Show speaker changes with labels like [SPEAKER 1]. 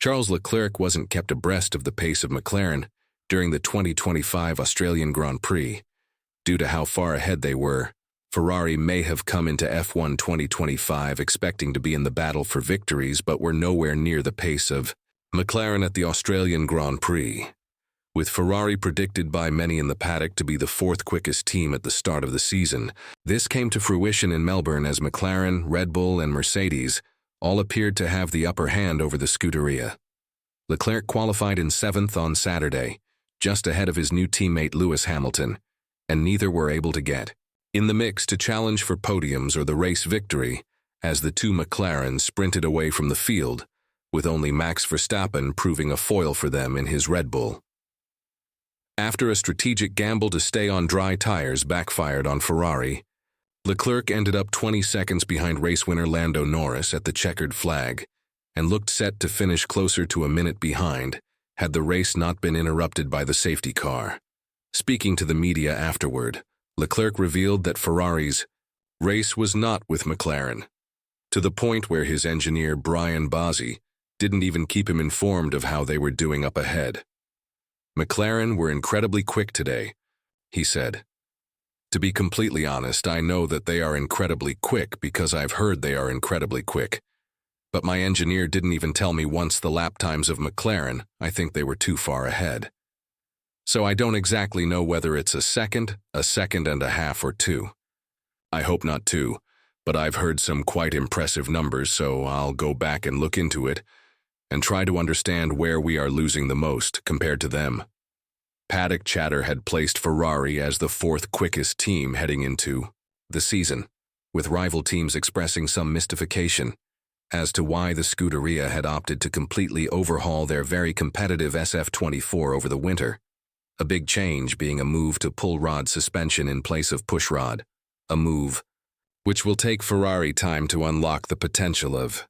[SPEAKER 1] Charles Leclerc wasn't kept abreast of the pace of McLaren during the 2025 Australian Grand Prix. Due to how far ahead they were, Ferrari may have come into F1 2025 expecting to be in the battle for victories but were nowhere near the pace of McLaren at the Australian Grand Prix. With Ferrari predicted by many in the paddock to be the fourth quickest team at the start of the season, this came to fruition in Melbourne as McLaren, Red Bull, and Mercedes all appeared to have the upper hand over the Scuderia. Leclerc qualified in 7th on Saturday, just ahead of his new teammate Lewis Hamilton, and neither were able to get in the mix to challenge for podiums or the race victory as the two McLarens sprinted away from the field, with only Max Verstappen proving a foil for them in his Red Bull. After a strategic gamble to stay on dry tires backfired on Ferrari, Leclerc ended up 20 seconds behind race winner Lando Norris at the checkered flag and looked set to finish closer to a minute behind had the race not been interrupted by the safety car. Speaking to the media afterward, Leclerc revealed that Ferrari's race was not with McLaren, to the point where his engineer Brian Bozzi didn't even keep him informed of how they were doing up ahead. McLaren were incredibly quick today, he said. To be completely honest, I know that they are incredibly quick because I've heard they are incredibly quick. But my engineer didn't even tell me once the lap times of McLaren. I think they were too far ahead. So I don't exactly know whether it's a second and a half, or 2. I hope not 2, but I've heard some quite impressive numbers, so I'll go back and look into it and try to understand where we are losing the most compared to them. Paddock chatter had placed Ferrari as the 4th quickest team heading into the season, with rival teams expressing some mystification as to why the Scuderia had opted to completely overhaul their very competitive SF24 over the winter. A big change being a move to pull rod suspension in place of push rod, a move which will take Ferrari time to unlock the potential of